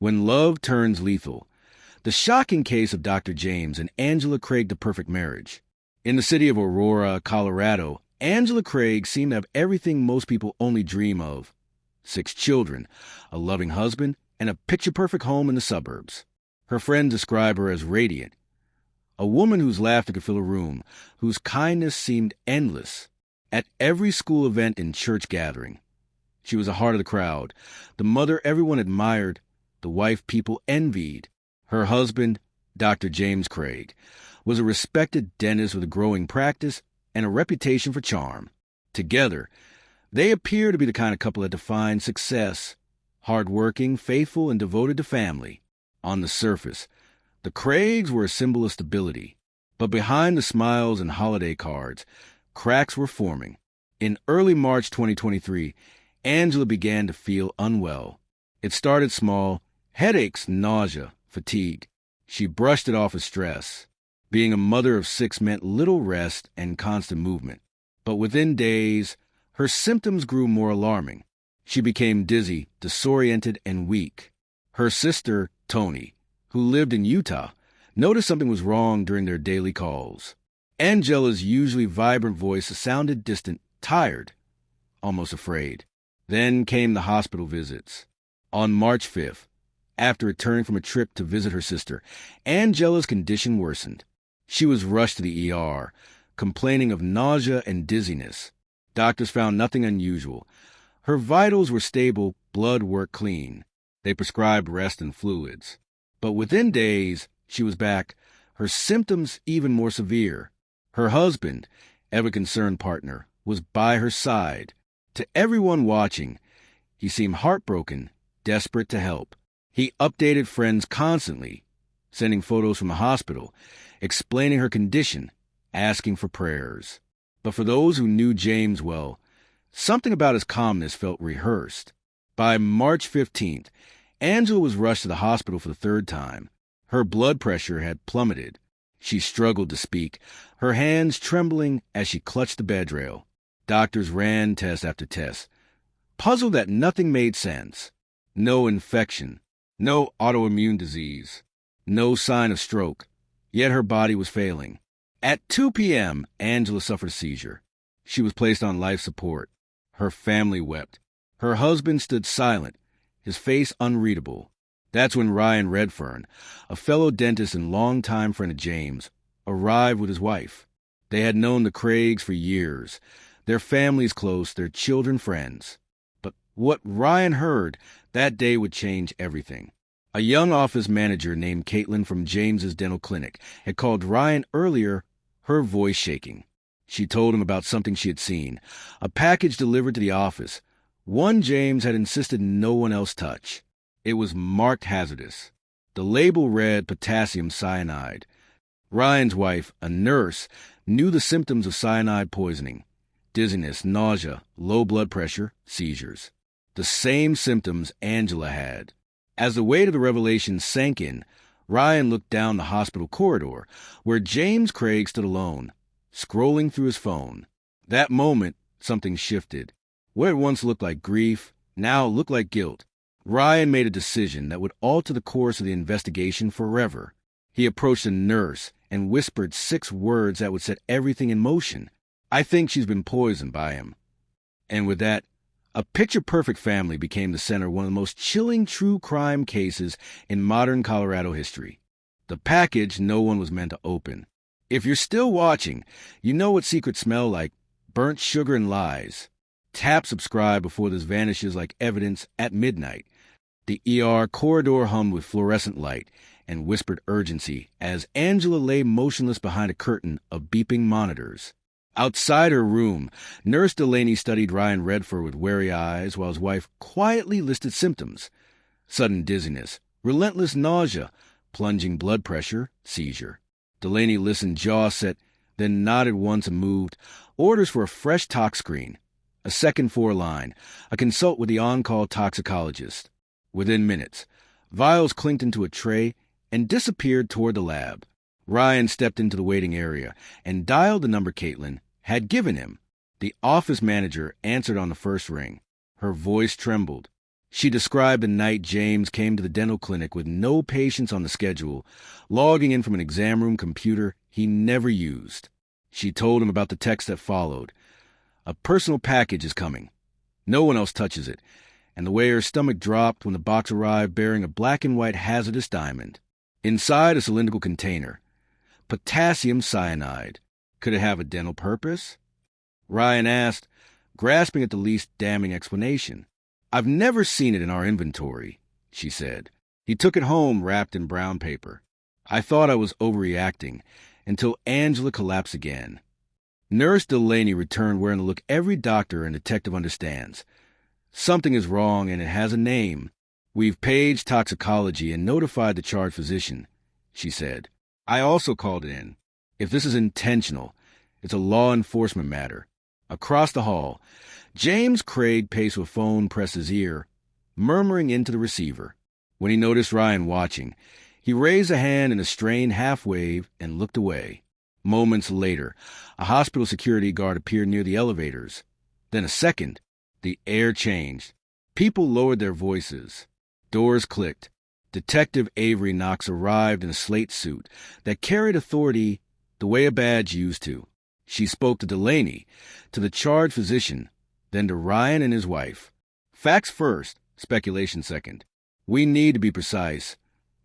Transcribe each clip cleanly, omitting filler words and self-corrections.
When love turns lethal. The shocking case of Dr. James and Angela Craig, the perfect marriage. In the city of Aurora, Colorado, Angela Craig seemed to have everything most people only dream of. 6 children, a loving husband, and a picture-perfect home in the suburbs. Her friends describe her as radiant. A woman whose laughter could fill a room, whose kindness seemed endless. At every school event and church gathering. She was the heart of the crowd, the mother everyone admired, the wife people envied. Her husband, Dr. James Craig, was a respected dentist with a growing practice and a reputation for charm. Together, they appear to be the kind of couple that defines success, hardworking, faithful, and devoted to family. On the surface, the Craigs were a symbol of stability, but behind the smiles and holiday cards, cracks were forming. In early March 2023, Angela began to feel unwell. It started small, headaches, nausea, fatigue. She brushed it off as stress. Being a mother of 6 meant little rest and constant movement. But within days, her symptoms grew more alarming. She became dizzy, disoriented, and weak. Her sister, Tony, who lived in Utah, noticed something was wrong during their daily calls. Angela's usually vibrant voice sounded distant, tired, almost afraid. Then came the hospital visits. On March 5th, after returning from a trip to visit her sister, Angela's condition worsened. She was rushed to the ER, complaining of nausea and dizziness. Doctors found nothing unusual. Her vitals were stable, blood worked clean. They prescribed rest and fluids. But within days, she was back, her symptoms even more severe. Her husband, ever-concerned partner, was by her side. To everyone watching, he seemed heartbroken, desperate to help. He updated friends constantly, sending photos from the hospital, explaining her condition, asking for prayers. But for those who knew James well, something about his calmness felt rehearsed. By March 15th, Angela was rushed to the hospital for the 3rd time. Her blood pressure had plummeted. She struggled to speak, her hands trembling as she clutched the bed rail. Doctors ran test after test, puzzled that nothing made sense. No infection, no autoimmune disease, no sign of stroke. Yet her body was failing. At 2 p.m., Angela suffered a seizure. She was placed on life support. Her family wept. Her husband stood silent, his face unreadable. That's when Ryan Redfern, a fellow dentist and longtime friend of James, arrived with his wife. They had known the Craigs for years, their families close, their children friends. But what Ryan heard that day would change everything. A young office manager named Caitlin from James's dental clinic had called Ryan earlier, her voice shaking. She told him about something she had seen, a package delivered to the office, one James had insisted no one else touch. It was marked hazardous. The label read potassium cyanide. Ryan's wife, a nurse, knew the symptoms of cyanide poisoning: dizziness, nausea, low blood pressure, seizures. The same symptoms Angela had. As the weight of the revelation sank in, Ryan looked down the hospital corridor, where James Craig stood alone, scrolling through his phone. That moment, something shifted. What had once looked like grief now looked like guilt. Ryan made a decision that would alter the course of the investigation forever. He approached a nurse and whispered 6 words that would set everything in motion. "I think she's been poisoned by him." And with that, a picture-perfect family became the center of one of the most chilling true crime cases in modern Colorado history. The package no one was meant to open. If you're still watching, you know what secrets smell like: burnt sugar and lies. Tap subscribe before this vanishes like evidence at midnight. The ER corridor hummed with fluorescent light and whispered urgency as Angela lay motionless behind a curtain of beeping monitors. Outside her room, Nurse Delaney studied Ryan Redford with wary eyes while his wife quietly listed symptoms: sudden dizziness, relentless nausea, plunging blood pressure, seizure. Delaney listened, jaw set, then nodded once and moved. Orders for a fresh tox screen. A second 4-line, a consult with the on-call toxicologist. Within minutes, vials clinked into a tray and disappeared toward the lab. Ryan stepped into the waiting area and dialed the number Caitlin had given him. The office manager answered on the first ring. Her voice trembled. She described the night James came to the dental clinic with no patients on the schedule, logging in from an exam room computer he never used. She told him about the text that followed. A personal package is coming. No one else touches it. And the way her stomach dropped when the box arrived bearing a black and white hazardous diamond. Inside a cylindrical container. Potassium cyanide. Could it have a dental purpose? Ryan asked, grasping at the least damning explanation. I've never seen it in our inventory, she said. He took it home wrapped in brown paper. I thought I was overreacting until Angela collapsed again. Nurse Delaney returned wearing the look every doctor and detective understands. Something is wrong and it has a name. We've paged toxicology and notified the charged physician, she said. I also called it in. If this is intentional, it's a law enforcement matter. Across the hall, James Craig paced with phone pressed his ear, murmuring into the receiver. When he noticed Ryan watching, he raised a hand in a strained half-wave and looked away. Moments later, a hospital security guard appeared near the elevators. Then a second, the air changed. People lowered their voices. Doors clicked. Detective Avery Knox arrived in a slate suit that carried authority the way a badge used to. She spoke to Delaney, to the charged physician, then to Ryan and his wife. Facts first, speculation second. We need to be precise.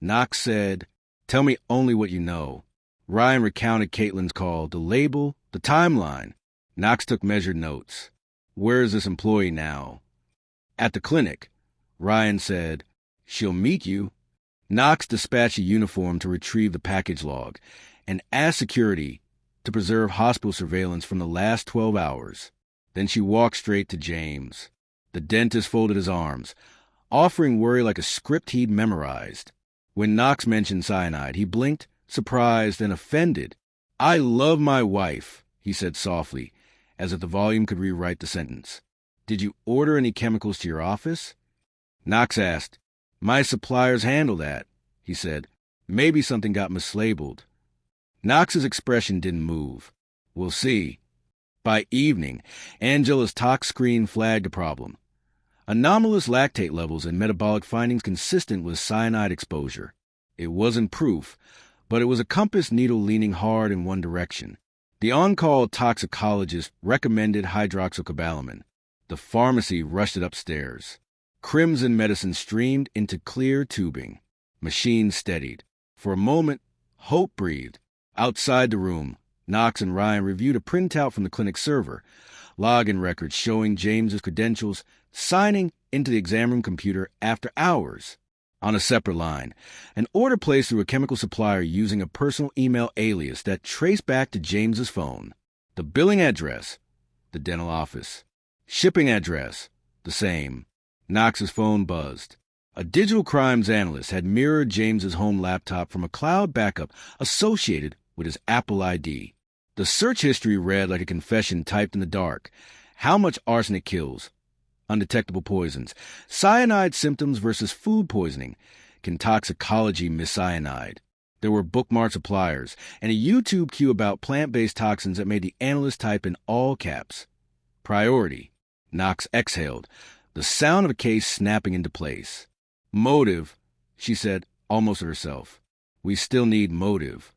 Knox said, tell me only what you know. Ryan recounted Caitlin's call, the label, the timeline. Knox took measured notes. Where is this employee now? At the clinic. Ryan said, she'll meet you. Knox dispatched a uniform to retrieve the package log and asked security to preserve hospital surveillance from the last 12 hours. Then she walked straight to James. The dentist folded his arms, offering worry like a script he'd memorized. When Knox mentioned cyanide, he blinked, surprised and offended. I love my wife, he said softly, as if the volume could rewrite the sentence. Did you order any chemicals to your office? Knox asked. My suppliers handle that, he said. Maybe something got mislabeled. Knox's expression didn't move. We'll see. By evening, Angela's tox screen flagged a problem. Anomalous lactate levels and metabolic findings consistent with cyanide exposure. It wasn't proof, but it was a compass needle leaning hard in one direction. The on-call toxicologist recommended hydroxycobalamin. The pharmacy rushed it upstairs. Crimson medicine streamed into clear tubing. Machines steadied. For a moment, hope breathed. Outside the room, Knox and Ryan reviewed a printout from the clinic server, login records showing James's credentials, signing into the exam room computer after hours. On a separate line, an order placed through a chemical supplier using a personal email alias that traced back to James's phone. The billing address, the dental office. Shipping address, the same. Knox's phone buzzed. A digital crimes analyst had mirrored James's home laptop from a cloud backup associated with his Apple ID. The search history read like a confession typed in the dark. How much arsenic kills? Undetectable poisons. Cyanide symptoms versus food poisoning. Can toxicology miss cyanide? There were bookmarked suppliers and a YouTube cue about plant-based toxins that made the analyst type in all caps. Priority. Knox exhaled, the sound of a case snapping into place. Motive, she said, almost to herself. We still need motive.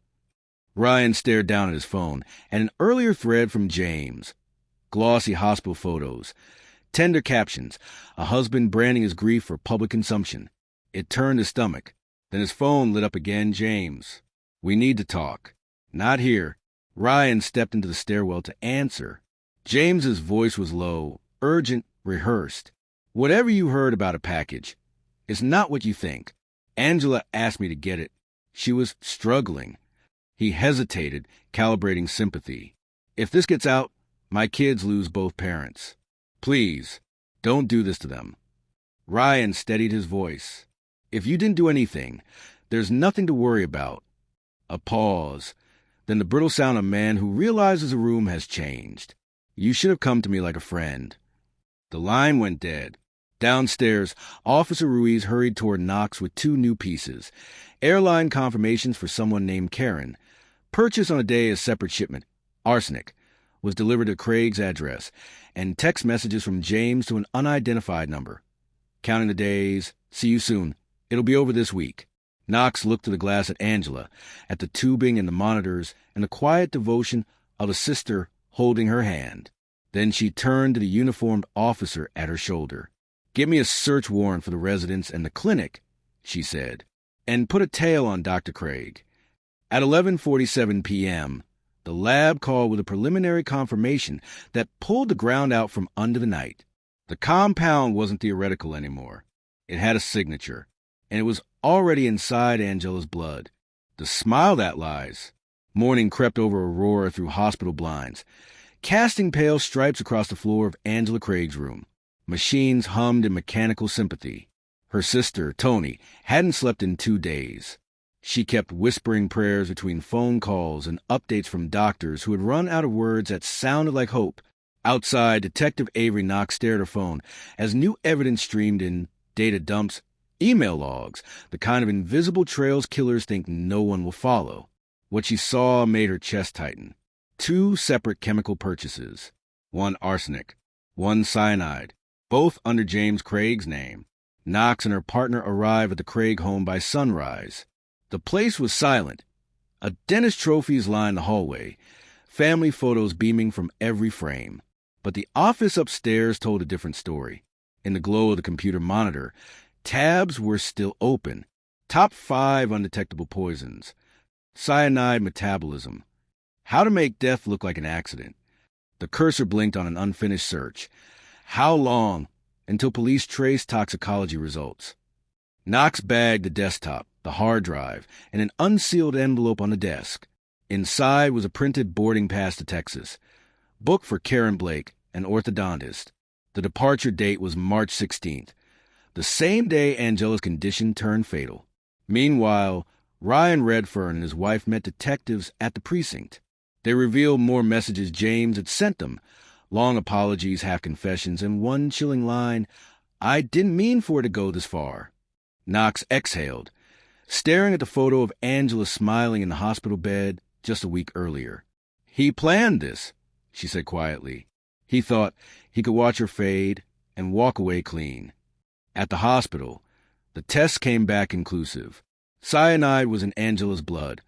Ryan stared down at his phone, and an earlier thread from James. Glossy hospital photos. Tender captions. A husband branding his grief for public consumption. It turned his stomach. Then his phone lit up again. James. We need to talk. Not here. Ryan stepped into the stairwell to answer. James's voice was low, urgent, rehearsed. Whatever you heard about a package, it's not what you think. Angela asked me to get it. She was struggling. He hesitated, calibrating sympathy. If this gets out, my kids lose both parents. Please, don't do this to them. Ryan steadied his voice. If you didn't do anything, there's nothing to worry about. A pause, then the brittle sound of a man who realizes the room has changed. You should have come to me like a friend. The line went dead. Downstairs, Officer Ruiz hurried toward Knox with 2 new pieces. Airline confirmations for someone named Karen. Purchased on a day as separate shipment. Arsenic. Was delivered to Craig's address. And text messages from James to an unidentified number. Counting the days. See you soon. It'll be over this week. Knox looked through the glass at Angela, at the tubing and the monitors, and the quiet devotion of a sister holding her hand. Then she turned to the uniformed officer at her shoulder. "Give me a search warrant for the residence and the clinic," she said, "and put a tail on Dr. Craig." At 11:47 p.m., the lab called with a preliminary confirmation that pulled the ground out from under the night. The compound wasn't theoretical anymore. It had a signature, and it was already inside Angela's blood. The smile that lies. Morning crept over Aurora through hospital blinds, casting pale stripes across the floor of Angela Craig's room. Machines hummed in mechanical sympathy. Her sister, Tony, hadn't slept in 2 days. She kept whispering prayers between phone calls and updates from doctors who had run out of words that sounded like hope. Outside, Detective Avery Knox stared at her phone as new evidence streamed in: data dumps, email logs, the kind of invisible trails killers think no one will follow. What she saw made her chest tighten. 2 separate chemical purchases. One arsenic, one cyanide, both under James Craig's name. Knox and her partner arrive at the Craig home by sunrise. The place was silent. A dentist trophies lined the hallway, family photos beaming from every frame. But the office upstairs told a different story. In the glow of the computer monitor, tabs were still open. Top 5 undetectable poisons. Cyanide metabolism. How to make death look like an accident. The cursor blinked on an unfinished search. How long until police traced toxicology results? Knox bagged the desktop, the hard drive, and an unsealed envelope on the desk. Inside was a printed boarding pass to Texas. Book for Karen Blake, an orthodontist. The departure date was March 16th, the same day Angela's condition turned fatal. Meanwhile, Ryan Redfern and his wife met detectives at the precinct. They revealed more messages James had sent them. Long apologies, half confessions, and one chilling line: "I didn't mean for it to go this far." Knox exhaled, staring at the photo of Angela smiling in the hospital bed just a week earlier. "He planned this," she said quietly. He thought he could watch her fade and walk away clean. At the hospital, the tests came back conclusive. Cyanide was in Angela's blood,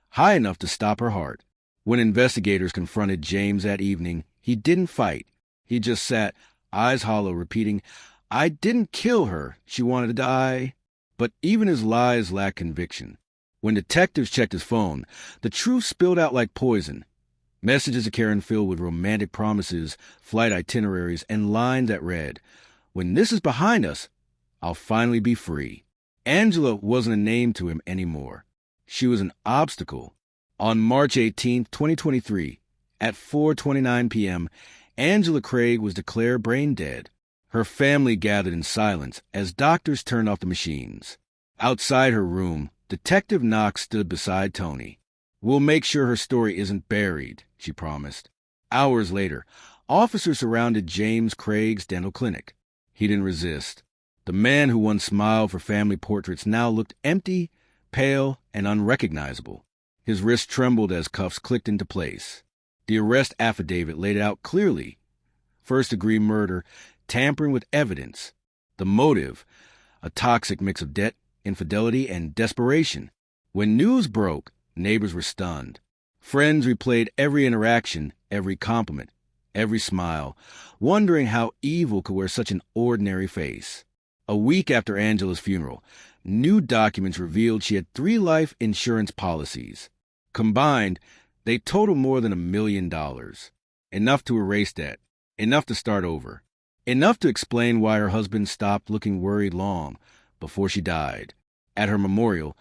high enough to stop her heart. When investigators confronted James that evening, he didn't fight. He just sat, eyes hollow, repeating, "I didn't kill her. She wanted to die." But even his lies lacked conviction. When detectives checked his phone, the truth spilled out like poison. Messages to Karen filled with romantic promises, flight itineraries, and lines that read, "When this is behind us, I'll finally be free." Angela wasn't a name to him anymore. She was an obstacle. On March 18, 2023, at 4:29 p.m., Angela Craig was declared brain dead. Her family gathered in silence as doctors turned off the machines. Outside her room, Detective Knox stood beside Tony. "We'll make sure her story isn't buried," she promised. Hours later, officers surrounded James Craig's dental clinic. He didn't resist. The man who once smiled for family portraits now looked empty, pale, and unrecognizable. His wrist trembled as cuffs clicked into place. The arrest affidavit laid it out clearly. First-degree murder, tampering with evidence. The motive, a toxic mix of debt, infidelity, and desperation. When news broke, neighbors were stunned. Friends replayed every interaction, every compliment, every smile, wondering how evil could wear such an ordinary face. A week after Angela's funeral, new documents revealed she had 3 life insurance policies. Combined, they totaled more than $1 million. Enough to erase debt. Enough to start over. Enough to explain why her husband stopped looking worried long before she died. At her memorial,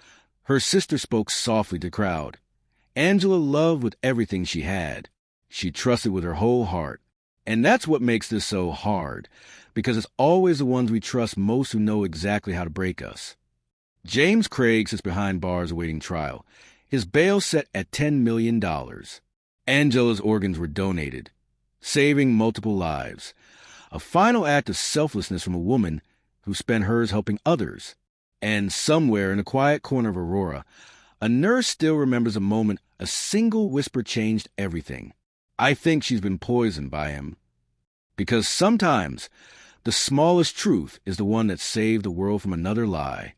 her sister spoke softly to the crowd. Angela loved with everything she had. She trusted with her whole heart. And that's what makes this so hard, because it's always the ones we trust most who know exactly how to break us. James Craig sits behind bars awaiting trial, his bail set at $10 million. Angela's organs were donated, saving multiple lives. A final act of selflessness from a woman who spent hers helping others. And somewhere in a quiet corner of Aurora, a nurse still remembers a moment a single whisper changed everything. "I think she's been poisoned by him." Because sometimes The smallest truth is the one that saved the world from another lie.